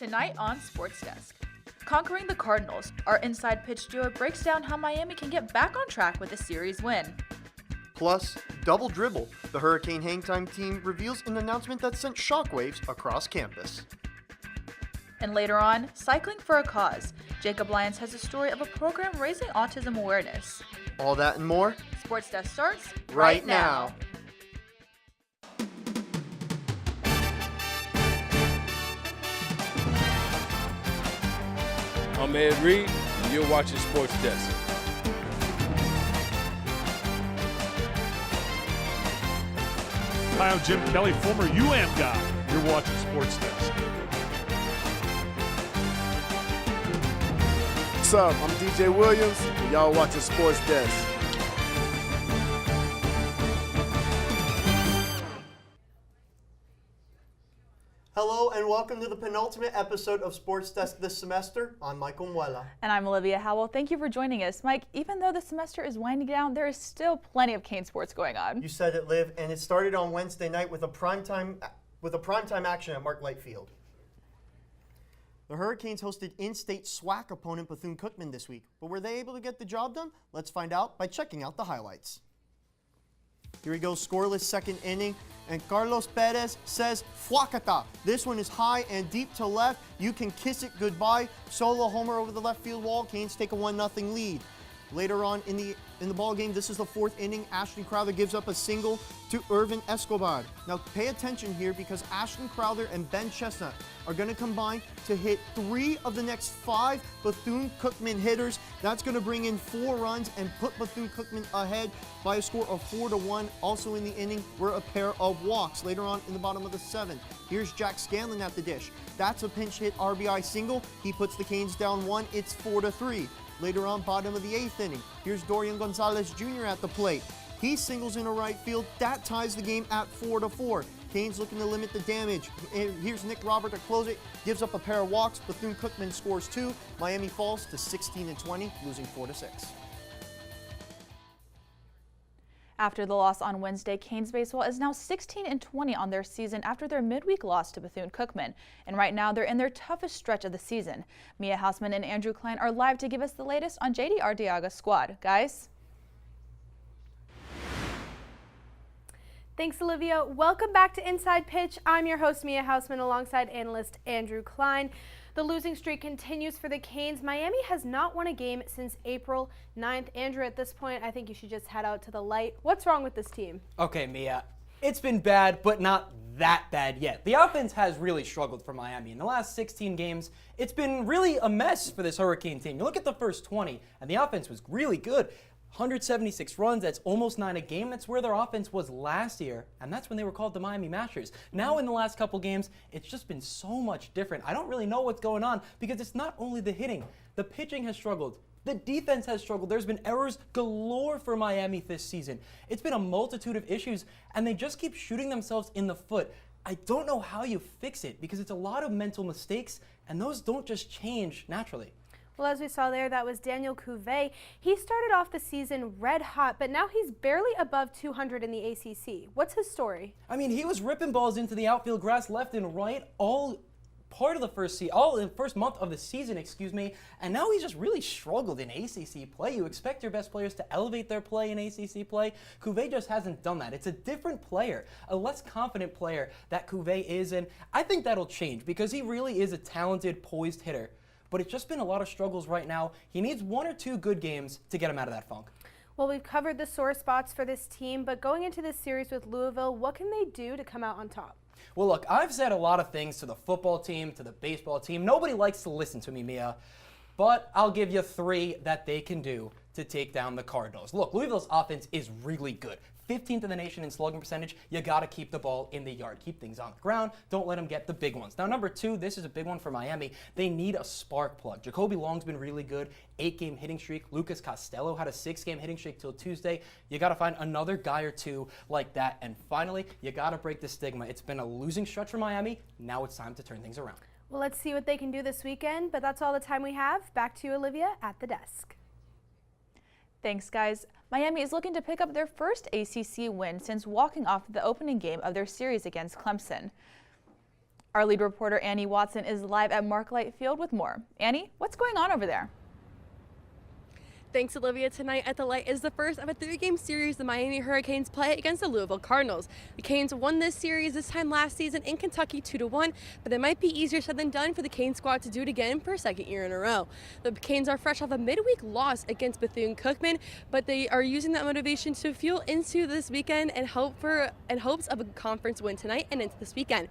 Tonight on SportsDesk. Conquering the Cardinals, our inside pitch duo breaks down how Miami can get back on track with a series win. Plus, Double Dribble, the Hurricane Hangtime team reveals an announcement that sent shockwaves across campus. And later on, Cycling for a Cause. Jacob Lyons has a story of a program raising autism awareness. All that and more? SportsDesk starts right now. I'm Ed Reed, and you're watching Sports Desk. Hi, I'm Jim Kelly, former UM guy. You're watching Sports Desk. What's up? I'm DJ Williams, and y'all watching Sports Desk. Hello and welcome to the penultimate episode of Sports Desk this semester. I'm Michael Muela. And I'm Olivia Howell. Thank you for joining us. Mike, even though the semester is winding down, there is still plenty of Cane sports going on. You said it, Liv, and it started on Wednesday night with a primetime action at Mark Light Field. The Hurricanes hosted in-state SWAC opponent Bethune-Cookman this week, but were they able to get the job done? Let's find out by checking out the highlights. Here we go, scoreless second inning, and Carlos Perez says, "Fuacata." This one is high and deep to left. You can kiss it goodbye. Solo homer over the left field wall. Canes take a 1-0 lead. Later on in the ball game, this is the fourth inning. Ashton Crowther gives up a single to Irvin Escobar. Now pay attention here because Ashton Crowther and Ben Chestnut are going to combine to hit 3 of the next 5 Bethune-Cookman hitters. That's going to bring in 4 runs and put Bethune-Cookman ahead by a score of 4-1. Also in the inning were a pair of walks. Later on in the bottom of the 7th, here's Jack Scanlon at the dish. That's a pinch hit RBI single. He puts the Canes down 1. It's 4-3. Later on, bottom of the 8th inning, here's Dorian Gonzalez Jr. at the plate. He singles into right field. That ties the game at 4-4. Canes looking to limit the damage. And here's Nick Robert to close it. Gives up a pair of walks. Bethune-Cookman scores 2. Miami falls to 16-20, losing 4-6. After the loss on Wednesday, Canes baseball is now 16-20 on their season after their midweek loss to Bethune-Cookman. And right now, they're in their toughest stretch of the season. Mia Hausman and Andrew Klein are live to give us the latest on JD Arteaga's squad. Guys? Thanks, Olivia. Welcome back to Inside Pitch. I'm your host, Mia Hausman, alongside analyst Andrew Klein. The losing streak continues for the Canes. Miami has not won a game since April 9th. Andrew, at this point, I think you should just head out to the light. What's wrong with this team? Okay, Mia. It's been bad, but not that bad yet. The offense has really struggled for Miami. In the last 16 games, it's been really a mess for this Hurricane team. You look at the first 20, and the offense was really good. 176 runs, that's almost 9 a game. That's where their offense was last year, and that's when they were called the Miami Mashers. Now in the last couple games, it's just been so much different. I don't really know what's going on because it's not only the hitting. The pitching has struggled. The defense has struggled. There's been errors galore for Miami this season. It's been a multitude of issues, and they just keep shooting themselves in the foot. I don't know how you fix it because it's a lot of mental mistakes, and those don't just change naturally. Well, as we saw there, that was Daniel Cuvée. He started off the season red hot, but now he's barely above 200 in the ACC. What's his story? I mean, he was ripping balls into the outfield grass left and right all part of the first month of the season, and now he's just really struggled in ACC play. You expect your best players to elevate their play in ACC play. Cuvée just hasn't done that. It's a different player, a less confident player that Cuvée is, and I think that'll change because he really is a talented, poised hitter. But it's just been a lot of struggles right now. He needs 1 or 2 good games to get him out of that funk. Well, we've covered the sore spots for this team, but going into this series with Louisville, what can they do to come out on top? Well, look, I've said a lot of things to the football team, to the baseball team. Nobody likes to listen to me, Mia. But I'll give you 3 that they can do to take down the Cardinals. Look, Louisville's offense is really good. 15th in the nation in slugging percentage. You got to keep the ball in the yard. Keep things on the ground. Don't let them get the big ones. Now, number 2, this is a big one for Miami. They need a spark plug. Jacoby Long's been really good. 8-game hitting streak. Lucas Costello had a 6-game hitting streak till Tuesday. You got to find another guy or 2 like that. And finally, you got to break the stigma. It's been a losing stretch for Miami. Now it's time to turn things around. Well, let's see what they can do this weekend, but that's all the time we have. Back to you, Olivia, at the desk. Thanks, guys. Miami is looking to pick up their first ACC win since walking off the opening game of their series against Clemson. Our lead reporter Annie Watson is live at Marklight Field with more. Annie, what's going on over there? Thanks, Olivia. Tonight at the Light is the first of a 3-game series the Miami Hurricanes play against the Louisville Cardinals. The Canes won this series this time last season in Kentucky 2-1, but it might be easier said than done for the Canes squad to do it again for a second year in a row. The Canes are fresh off a midweek loss against Bethune-Cookman, but they are using that motivation to fuel into this weekend and hopes of a conference win tonight and into this weekend.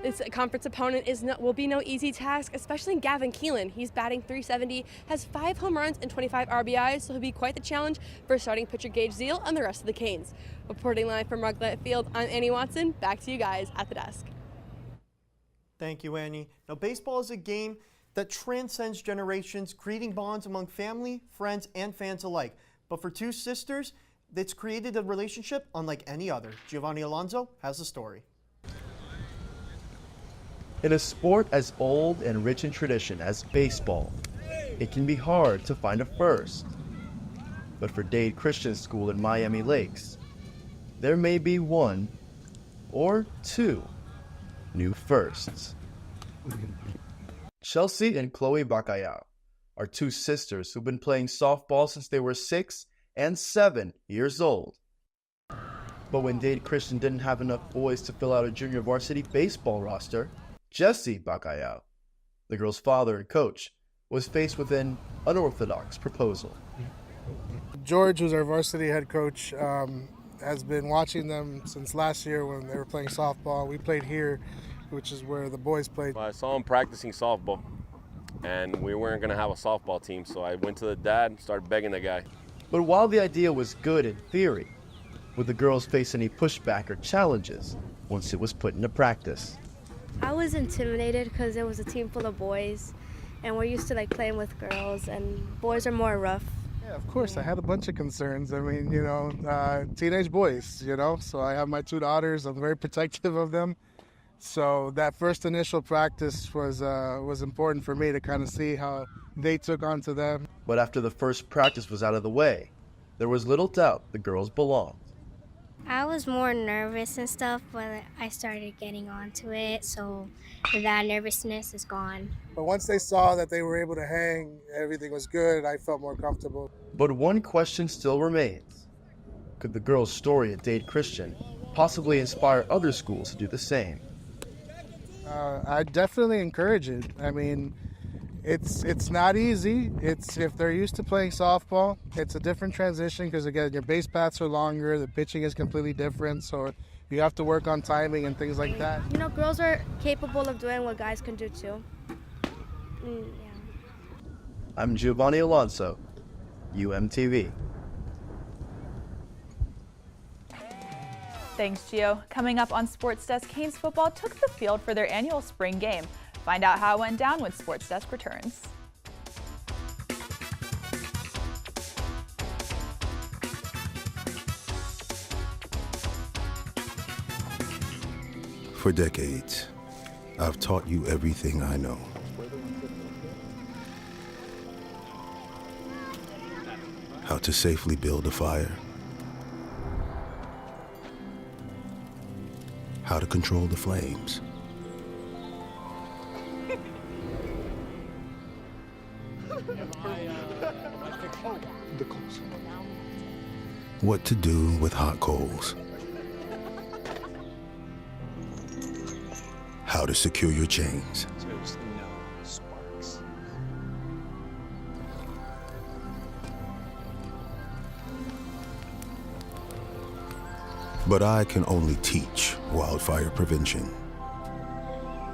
This conference opponent will be no easy task, especially Gavin Keelan. He's batting .370, has 5 home runs and 25 RBIs, so he'll be quite the challenge for starting pitcher Gage Zeal and the rest of the Canes. Reporting live from Marklight Field, I'm Annie Watson. Back to you guys at the desk. Thank you, Annie. Now, baseball is a game that transcends generations, creating bonds among family, friends, and fans alike. But for two sisters, it's created a relationship unlike any other. Giovanni Alonso has the story. In a sport as old and rich in tradition as baseball, it can be hard to find a first. But for Dade Christian School in Miami Lakes, there may be one or two new firsts. Chelsea and Chloe Bacallao are two sisters who've been playing softball since they were 6 and 7 years old. But when Dade Christian didn't have enough boys to fill out a junior varsity baseball roster, Jesse Bacallao, the girl's father and coach, was faced with an unorthodox proposal. George, who's our varsity head coach, has been watching them since last year when they were playing softball. We played here, which is where the boys played. I saw him practicing softball, and we weren't going to have a softball team, so I went to the dad and started begging the guy. But while the idea was good in theory, would the girls face any pushback or challenges once it was put into practice? I was intimidated because it was a team full of boys, and we're used to playing with girls, and boys are more rough. Yeah, of course. I had a bunch of concerns. I mean, teenage boys, so I have my 2 daughters. I'm very protective of them. So that first initial practice was important for me to kind of see how they took on to them. But after the first practice was out of the way, there was little doubt the girls belonged. I was more nervous and stuff, but I started getting onto it, so that nervousness is gone. But once they saw that they were able to hang, everything was good, I felt more comfortable. But one question still remains. Could the girls' story at Dade Christian possibly inspire other schools to do the same? I definitely encourage it. I mean, it's not easy. If they're used to playing softball, it's a different transition because, again, your base paths are longer, the pitching is completely different, so you have to work on timing and things like that. Girls are capable of doing what guys can do too. Yeah. I'm Giovanni Alonso, UMTV. Thanks, Gio. Coming up on SportsDesk, Canes football took the field for their annual spring game. Find out how it went down when SportsDesk returns. For decades, I've taught you everything I know. How to safely build a fire. How to control the flames. What to do with hot coals. How to secure your chains. But I can only teach wildfire prevention.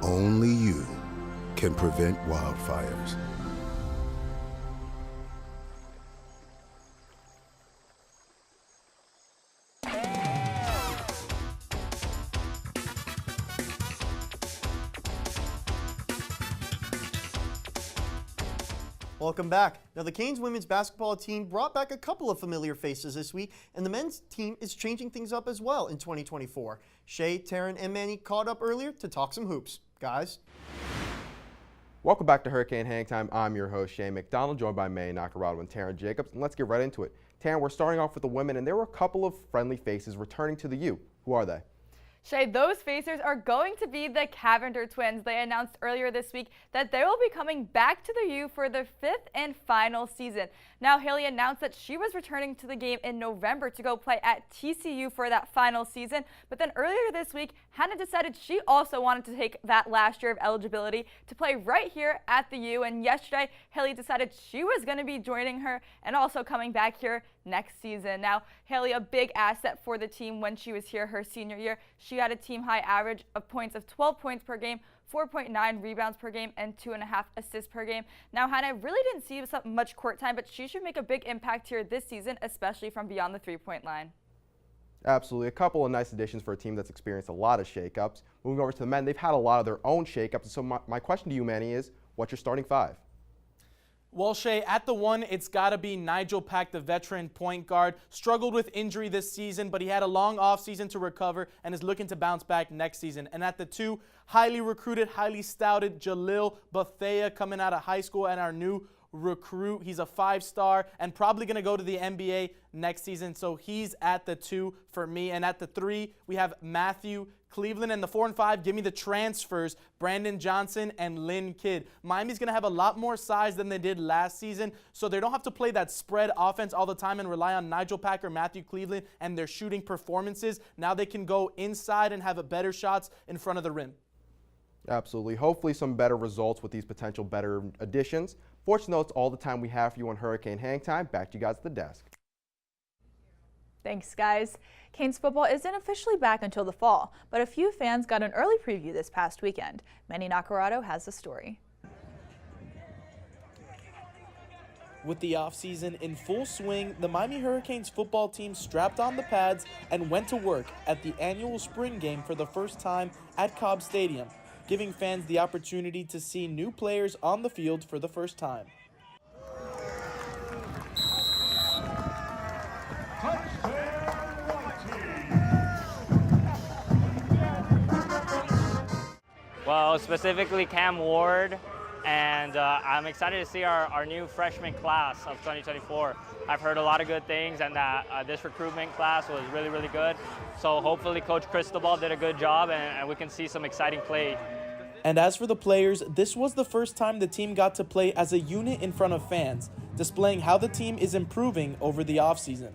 Only you can prevent wildfires. Welcome back. Now, the Canes women's basketball team brought back a couple of familiar faces this week, and the men's team is changing things up as well in 2024. Shay, Taryn, and Manny caught up earlier to talk some hoops. Guys. Welcome back to Hurricane Hang Time. I'm your host, Shane McDonald, joined by Manny Nakarado and Taryn Jacobs. And let's get right into it. Taryn, we're starting off with the women, and there were a couple of friendly faces returning to the U. Who are they? Shay, those Pacers are going to be the Cavender twins. They announced earlier this week that they will be coming back to the U for their 5th and final season. Now, Haley announced that she was returning to the game in November to go play at TCU for that final season. But then earlier this week, Hannah decided she also wanted to take that last year of eligibility to play right here at the U. And yesterday, Haley decided she was going to be joining her and also coming back here next season. Now, Haley, a big asset for the team when she was here her senior year. She had a team high average of points of 12 points per game, 4.9 rebounds per game, and 2.5 assists per game. Now, Hannah really didn't see much court time, but she should make a big impact here this season, especially from beyond the three-point line. Absolutely. A couple of nice additions for a team that's experienced a lot of shakeups. Moving over to the men, they've had a lot of their own shakeups. So my question to you, Manny, is what's your starting 5? Well, Shay, at the 1, it's got to be Nigel Pack, the veteran point guard. Struggled with injury this season, but he had a long offseason to recover and is looking to bounce back next season. And at the 2, highly recruited, highly stouted Jalil Bethea coming out of high school and our new recruit. He's a 5-star and probably going to go to the NBA next season. So he's at the 2 for me. And at the 3, we have Matthew Cleveland. And the 4 and 5, give me the transfers, Brandon Johnson and Lynn Kidd. Miami's going to have a lot more size than they did last season, so they don't have to play that spread offense all the time and rely on Nigel Pack or Matthew Cleveland and their shooting performances. Now they can go inside and have a better shots in front of the rim. Absolutely. Hopefully some better results with these potential better additions. Fortunately, that's all the time we have for you on Hurricane Hang Time. Back to you guys at the desk. Thanks, guys. Canes football isn't officially back until the fall, but a few fans got an early preview this past weekend. Manny Nacarado has the story. With the offseason in full swing, the Miami Hurricanes football team strapped on the pads and went to work at the annual spring game for the first time at Cobb Stadium, giving fans the opportunity to see new players on the field for the first time. Well, specifically Cam Ward, and I'm excited to see our new freshman class of 2024. I've heard a lot of good things, and that this recruitment class was really, really good. So hopefully Coach Cristobal did a good job, and we can see some exciting play. And as for the players, this was the first time the team got to play as a unit in front of fans, displaying how the team is improving over the offseason.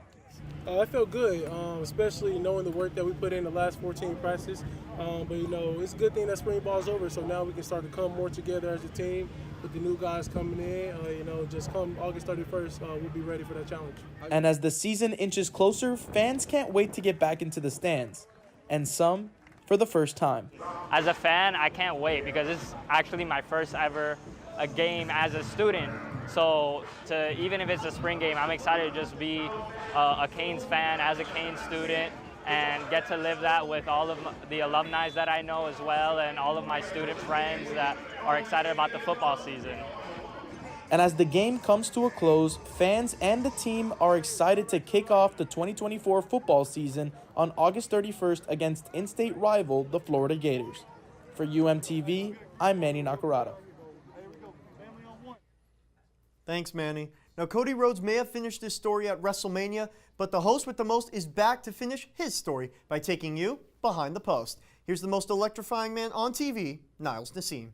I felt good, especially knowing the work that we put in the last 14 practices. But, you know, it's a good thing that spring ball is over, so now we can start to come more together as a team with the new guys coming in. You know, just come August 31st, we'll be ready for that challenge. And as the season inches closer, fans can't wait to get back into the stands, and some for the first time. As a fan, I can't wait because this is actually my first ever game as a student. So even if it's a spring game, I'm excited to just be a Canes fan as a Canes student and get to live that with all of the alumni that I know as well and all of my student friends that are excited about the football season. And as the game comes to a close, fans and the team are excited to kick off the 2024 football season on August 31st against in-state rival, the Florida Gators. For UMTV, I'm Manny Nacarado. Thanks, Manny. Now, Cody Rhodes may have finished his story at WrestleMania, but the host with the most is back to finish his story by taking you behind the post. Here's the most electrifying man on TV, Niles Nassim.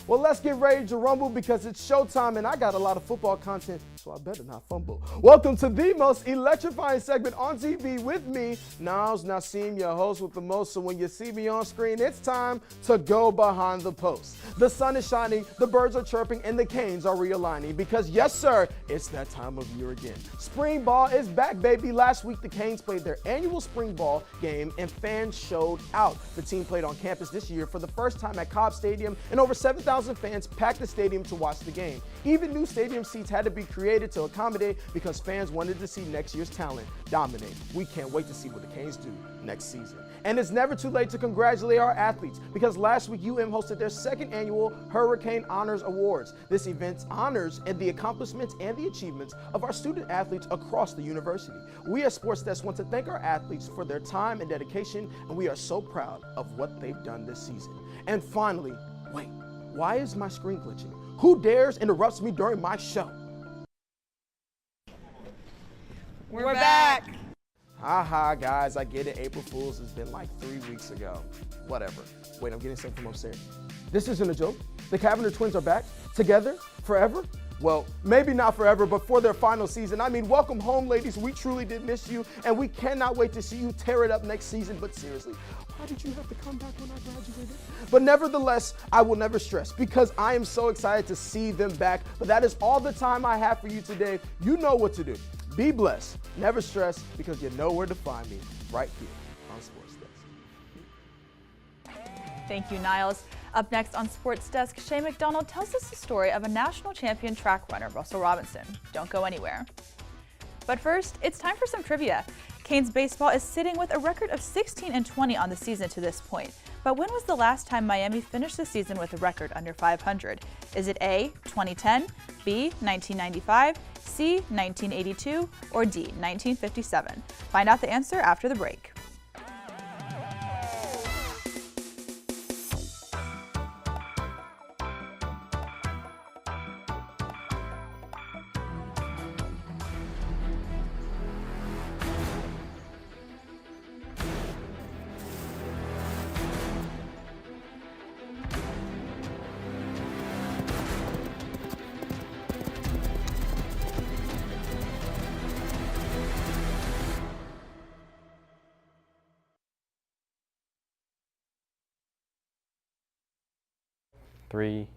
Well, let's get ready to rumble because it's showtime and I got a lot of football content, so I better not fumble. Welcome to the most electrifying segment on TV with me, Niles Nassim, your host with the most. So when you see me on screen, it's time to go behind the post. The sun is shining, the birds are chirping, and the Canes are realigning because, yes, sir, it's that time of year again. Spring ball is back, baby. Last week, the Canes played their annual spring ball game and fans showed out. The team played on campus this year for the first time at Cobb Stadium, and over 7,000 fans packed the stadium to watch the game. Even new stadium seats had to be created to accommodate because fans wanted to see next year's talent dominate. We can't wait to see what the Canes do next season. And it's never too late to congratulate our athletes because last week UM hosted their second annual Hurricane Honors Awards. This event honors and the accomplishments and the achievements of our student athletes across the university. We at SportsDesk want to thank our athletes for their time and dedication, and we are so proud of what they've done this season. And finally, wait, why is my screen glitching? Who dares interrupts me during my show? We're back. Haha, guys, I get it. April Fool's has been like 3 weeks ago. Whatever. Wait, I'm getting something from upstairs. This isn't a joke. The Cavender twins are back together forever. Well, maybe not forever, but for their final season. I mean, welcome home, ladies. We truly did miss you, and we cannot wait to see you tear it up next season. But seriously, why did you have to come back when I graduated? But nevertheless, I will never stress because I am so excited to see them back. But that is all the time I have for you today. You know what to do. Be blessed. Never stress because you know where to find me right here on Sports Desk. Thank you, Niles. Up next on Sports Desk, Shay McDonald tells us the story of a national champion track runner, Russell Robinson. Don't go anywhere. But first, it's time for some trivia. Canes baseball is sitting with a record of 16-20 on the season to this point. But when was the last time Miami finished the season with a record under 500? Is it A, 2010, B, 1995, C, 1982, or D, 1957? Find out the answer after the break. Three.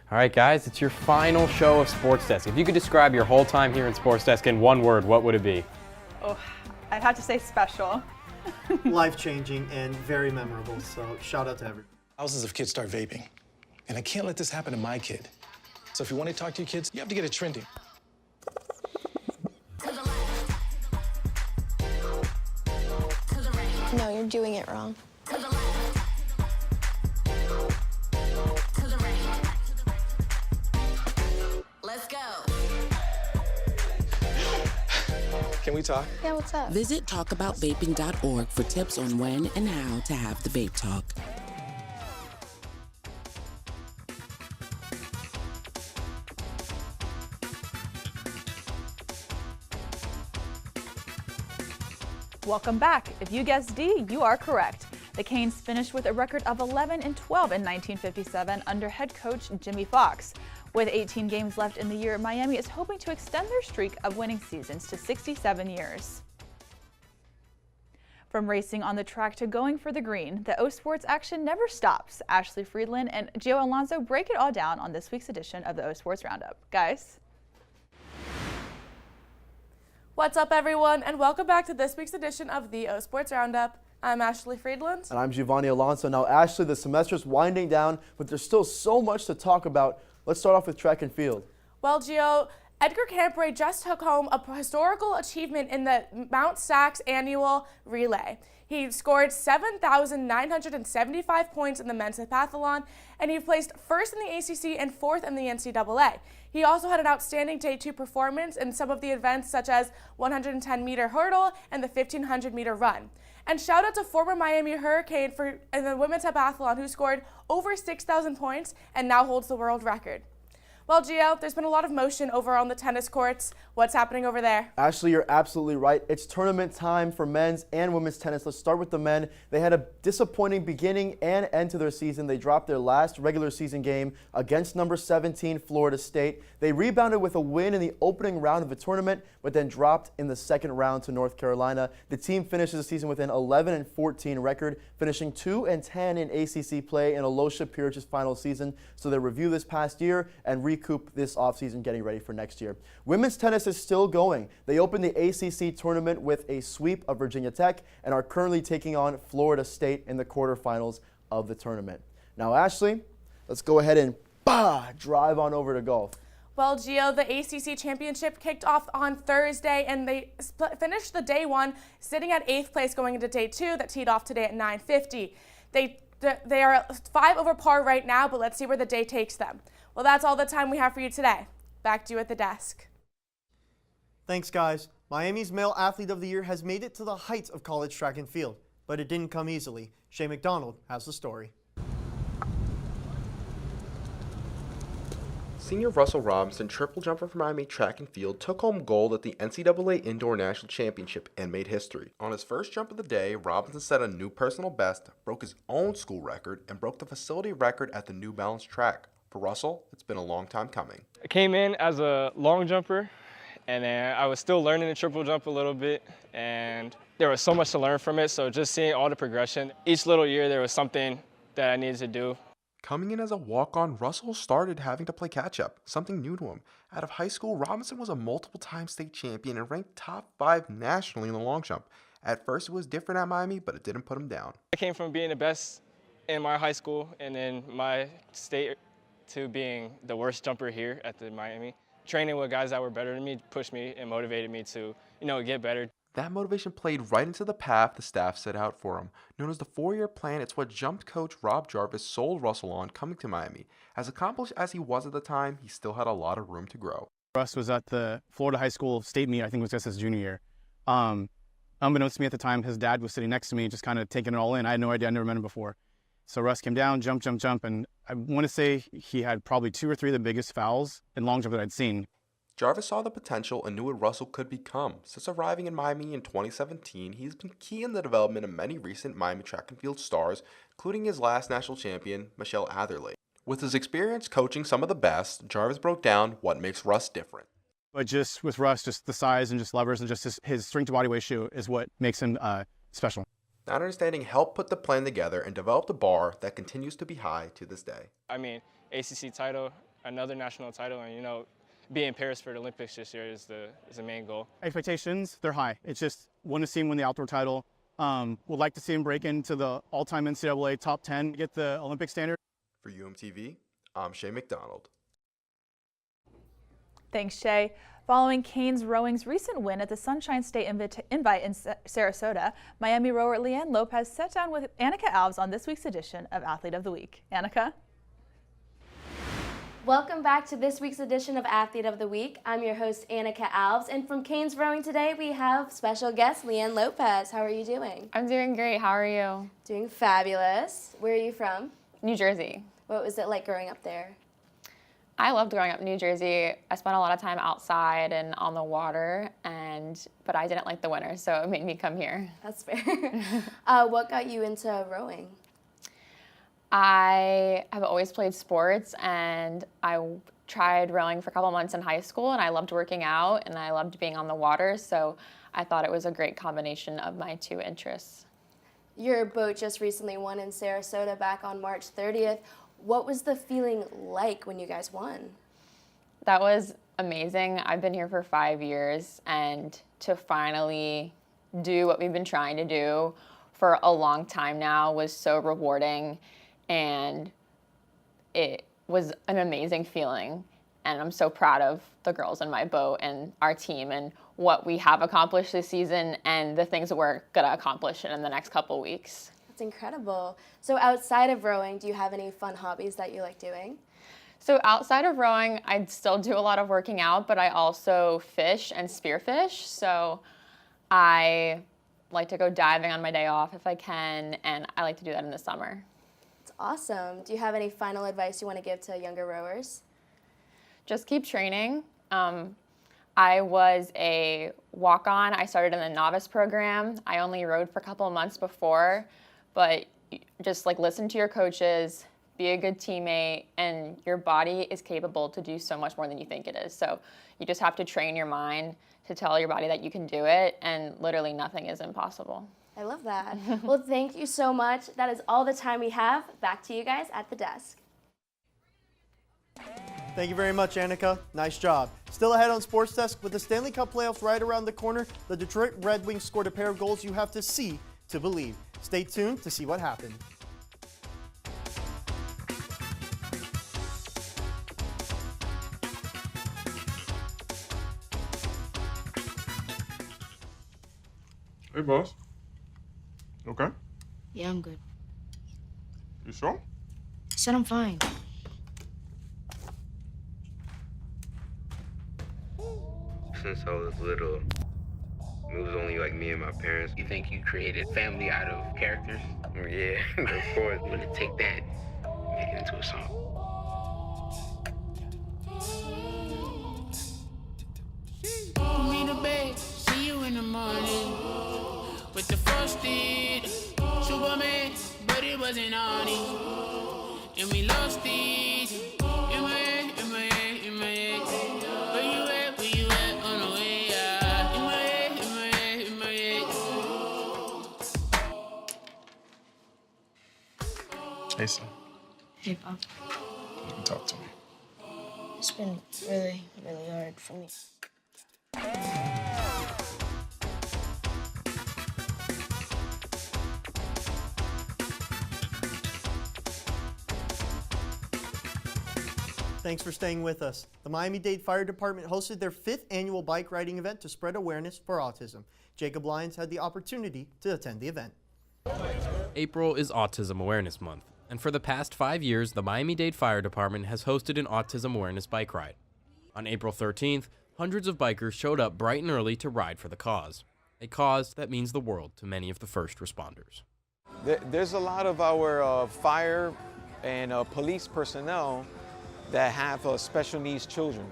All right, guys, it's your final show of Sports Desk. If you could describe your whole time here in Sports Desk in one word, what would it be? Oh, I'd have to say special. Life-changing and very memorable, so shout out to everyone. Thousands of kids start vaping, and I can't let this happen to my kid. So if you want to talk to your kids, you have to get it trending. No, you're doing it wrong. Let's go. Can we talk? Yeah, what's up? Visit talkaboutvaping.org for tips on when and how to have the vape talk. Welcome back. If you guessed D, you are correct. The Canes finished with a record of 11-12 in 1957 under head coach Jimmy Fox. With 18 games left in the year, Miami is hoping to extend their streak of winning seasons to 67 years. From racing on the track to going for the green, the O Sports action never stops. Ashley Friedland and Gio Alonso break it all down on this week's edition of the O Sports Roundup. Guys. What's up, everyone, and welcome back to this week's edition of the O Sports Roundup. I'm Ashley Friedland. And I'm Giovanni Alonso. Now, Ashley, the semester's winding down, but there's still so much to talk about. Let's start off with track and field. Well, Gio, Edgar Campray just took home a historical achievement in the Mount Sachs annual relay. He scored 7,975 points in the men's pentathlon, and he placed first in the ACC and fourth in the NCAA. He also had an outstanding Day 2 performance in some of the events such as 110-meter hurdle and the 1,500-meter run. And shout out to former Miami Hurricane in the women's pentathlon who scored over 6,000 points and now holds the world record. Well, Gio, there's been a lot of motion over on the tennis courts. What's happening over there? Ashley, you're absolutely right. It's tournament time for men's and women's tennis. Let's start with the men. They had a disappointing beginning and end to their season. They dropped their last regular season game against number 17 Florida State. They rebounded with a win in the opening round of the tournament, but then dropped in the second round to North Carolina. The team finishes the season with an 11-14 record, finishing 2-10 in ACC play in Aloysia Peerich's final season. So they review this past year and recoup this offseason, getting ready for next year. Women's tennis is still going. They opened the ACC tournament with a sweep of Virginia Tech and are currently taking on Florida State in the quarterfinals of the tournament. Now, Ashley, let's go ahead and drive on over to golf. Well, Gio, the ACC championship kicked off on Thursday, and they finished the day one sitting at 8th place going into day 2 that teed off today at 9:50. They are 5 over par right now, but let's see where the day takes them. Well, that's all the time we have for you today. Back to you at the desk. Thanks, guys. Miami's Male Athlete of the Year has made it to the heights of college track and field, but it didn't come easily. Shay McDonald has the story. Senior Russell Robinson, triple jumper for Miami track and field, took home gold at the NCAA Indoor National Championship and made history. On his first jump of the day, Robinson set a new personal best, broke his own school record, and broke the facility record at the New Balance track. For Russell, it's been a long time coming. I came in as a long jumper, and then I was still learning the triple jump a little bit, and there was so much to learn from it, so just seeing all the progression. Each little year there was something that I needed to do. Coming in as a walk-on, Russell started having to play catch-up, something new to him. Out of high school, Robinson was a multiple-time state champion and ranked top 5 nationally in the long jump. At first, it was different at Miami, but it didn't put him down. I came from being the best in my high school and in my state to being the worst jumper here at the Miami. Training with guys that were better than me pushed me and motivated me to, get better. That motivation played right into the path the staff set out for him. Known as the 4-year plan, it's what jump coach Rob Jarvis sold Russell on coming to Miami. As accomplished as he was at the time, he still had a lot of room to grow. Russ was at the Florida High School state meet, I think it was just his junior year. Unbeknownst to me at the time, his dad was sitting next to me, just kind of taking it all in. I had no idea, I never met him before. So Russ came down, jump, and I want to say he had probably 2 or 3 of the biggest fouls in long jump that I'd seen. Jarvis saw the potential and knew what Russell could become. Since arriving in Miami in 2017, he's been key in the development of many recent Miami track and field stars, including his last national champion, Michelle Atherley. With his experience coaching some of the best, Jarvis broke down what makes Russ different. But just with Russ, just the size and just levers and just his strength-to-body ratio is what makes him special. That understanding helped put the plan together and developed a bar that continues to be high to this day. I mean, ACC title, another national title, and being in Paris for the Olympics this year is the main goal. Expectations, they're high. It's just want to see him win the outdoor title. Would like to see him break into the all-time NCAA top 10, get the Olympic standard. For UMTV, I'm Shay McDonald. Thanks, Shay. Following Canes Rowing's recent win at the Sunshine State Invite in Sarasota, Miami rower Leanne Lopez sat down with Annika Alves on this week's edition of Athlete of the Week. Annika? Welcome back to this week's edition of Athlete of the Week. I'm your host, Annika Alves, and from Canes Rowing today, we have special guest, Leanne Lopez. How are you doing? I'm doing great. How are you? Doing fabulous. Where are you from? New Jersey. What was it like growing up there? I loved growing up in New Jersey. I spent a lot of time outside and on the water, but I didn't like the winter, so it made me come here. That's fair. What got you into rowing? I have always played sports, and I tried rowing for a couple months in high school, and I loved working out, and I loved being on the water, so I thought it was a great combination of my 2 interests. Your boat just recently won in Sarasota back on March 30th. What was the feeling like when you guys won? That was amazing. I've been here for 5 years, and to finally do what we've been trying to do for a long time now was so rewarding. And it was an amazing feeling, and I'm so proud of the girls in my boat and our team and what we have accomplished this season and the things that we're going to accomplish in the next couple weeks. That's incredible. So outside of rowing, do you have any fun hobbies that you like doing? So outside of rowing, I still do a lot of working out, but I also fish and spearfish. So I like to go diving on my day off if I can, and I like to do that in the summer. Awesome. Do you have any final advice you want to give to younger rowers? Just keep training. I was a walk-on. I started in the novice program. I only rowed for a couple of months before, but just listen to your coaches, be a good teammate, and your body is capable to do so much more than you think it is. So you just have to train your mind to tell your body that you can do it, and literally nothing is impossible. I love that. Well, thank you so much. That is all the time we have. Back to you guys at the desk. Thank you very much, Annika. Nice job. Still ahead on Sports Desk with the Stanley Cup playoffs right around the corner. The Detroit Red Wings scored a pair of goals you have to see to believe. Stay tuned to see what happened. Hey, boss. Okay? Yeah, I'm good. You sure? I said I'm fine. Since I was little, it was only me and my parents. You think you created family out of characters? Yeah, of course. I'm gonna take that and make it into a song. wasn't on it. And we lost it. In my head, in my head, in my head. Where you at on the way out? In my head, in my head, in my head. Jason, Hey, Pop. you can talk to me. It's been really, really hard for me. Thanks for staying with us. The Miami-Dade Fire Department hosted their 5th annual bike riding event to spread awareness for autism. Jacob Lyons had the opportunity to attend the event. April is Autism Awareness Month, and for the past 5 years, the Miami-Dade Fire Department has hosted an Autism Awareness bike ride. On April 13th, hundreds of bikers showed up bright and early to ride for the cause, a cause that means the world to many of the first responders. There's a lot of our fire and police personnel that have special needs children.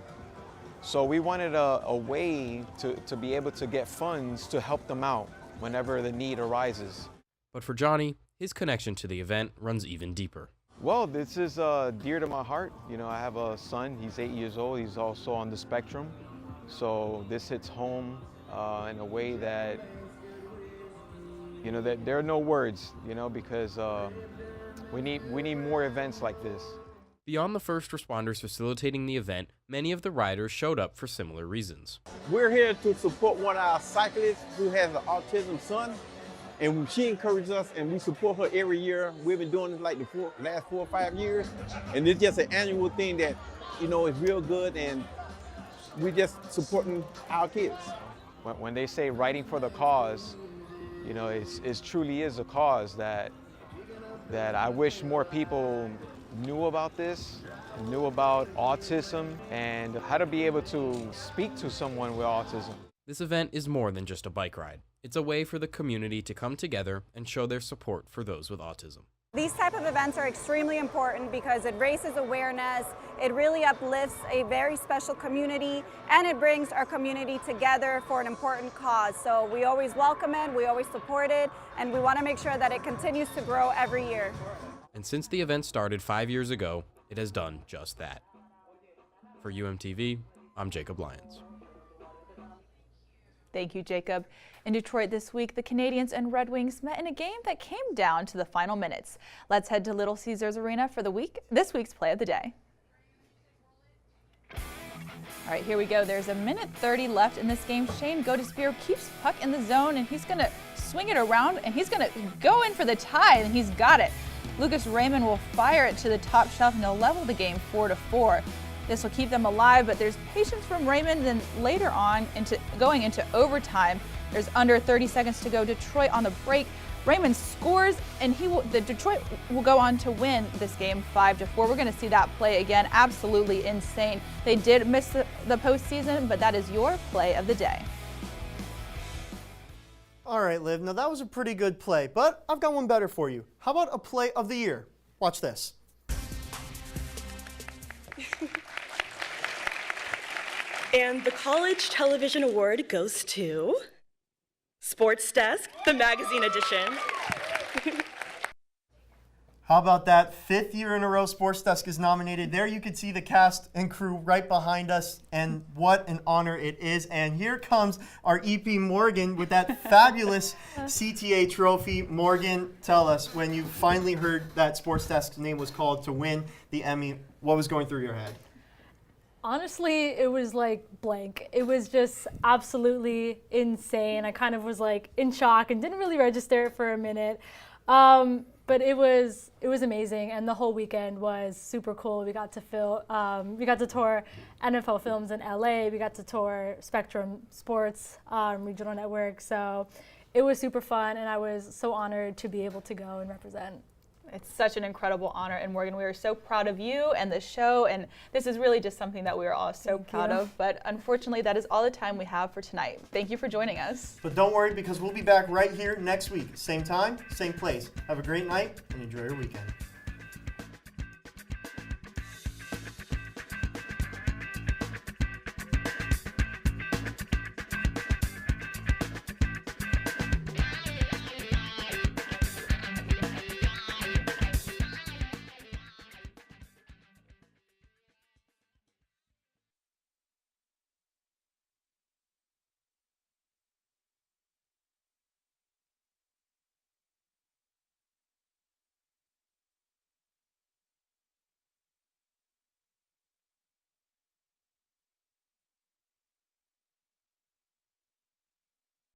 So we wanted a way to be able to get funds to help them out whenever the need arises. But for Johnny, his connection to the event runs even deeper. Well, this is dear to my heart. You know, I have a son, he's 8 years old, he's also on the spectrum. So this hits home in a way that, you know, that there are no words, you know, because we need more events like this. Beyond the first responders facilitating the event, many of the riders showed up for similar reasons. We're here to support one of our cyclists who has an autism son, and she encourages us, and we support her every year. We've been doing this like the last 4 or 5 years, and it's just an annual thing that, you know, is real good, and we're just supporting our kids. When they say writing for the cause, you know, it truly is a cause that I wish more people knew about this, knew about autism, and how to be able to speak to someone with autism. This event is more than just a bike ride. It's a way for the community to come together and show their support for those with autism. These type of events are extremely important because it raises awareness, it really uplifts a very special community, and it brings our community together for an important cause. So we always welcome it, we always support it, and we want to make sure that it continues to grow every year. And since the event started 5 years ago, it has done just that. For UMTV, I'm Jacob Lyons. Thank you, Jacob. In Detroit this week, the Canadiens and Red Wings met in a game that came down to the final minutes. Let's head to Little Caesars Arena for this week's play of the day. All right, here we go. There's a minute 30 left in this game. Shane Godesbeer keeps puck in the zone, and he's going to swing it around, and he's going to go in for the tie, and he's got it. Lucas Raymond will fire it to the top shelf, and he'll level the game 4-4. This will keep them alive, but there's patience from Raymond. Then later on, going into overtime, there's under 30 seconds to go. Detroit on the break. Raymond scores, and Detroit will go on to win this game 5-4. We're going to see that play again. Absolutely insane. They did miss the postseason, but that is your play of the day. All right, Liv, now that was a pretty good play, but I've got one better for you. How about a play of the year? Watch this. And the College Television Award goes to SportsDesk, the magazine edition. How about that? 5th year in a row, SportsDesk is nominated. There you can see the cast and crew right behind us, and what an honor it is. And here comes our EP Morgan with that fabulous CTA trophy. Morgan, tell us, when you finally heard that SportsDesk's name was called to win the Emmy, what was going through your head? Honestly, it was like blank. It was just absolutely insane. I kind of was like in shock and didn't really register it for a minute. But it was amazing, and the whole weekend was super cool. We got to tour NFL Films in LA. We got to tour Spectrum Sports regional network. So it was super fun, and I was so honored to be able to go and represent. It's such an incredible honor, and Morgan, we are so proud of you and the show, and this is really just something that we are all so proud of, but unfortunately that is all the time we have for tonight. Thank you for joining us. But don't worry, because we'll be back right here next week. Same time, same place. Have a great night, and enjoy your weekend.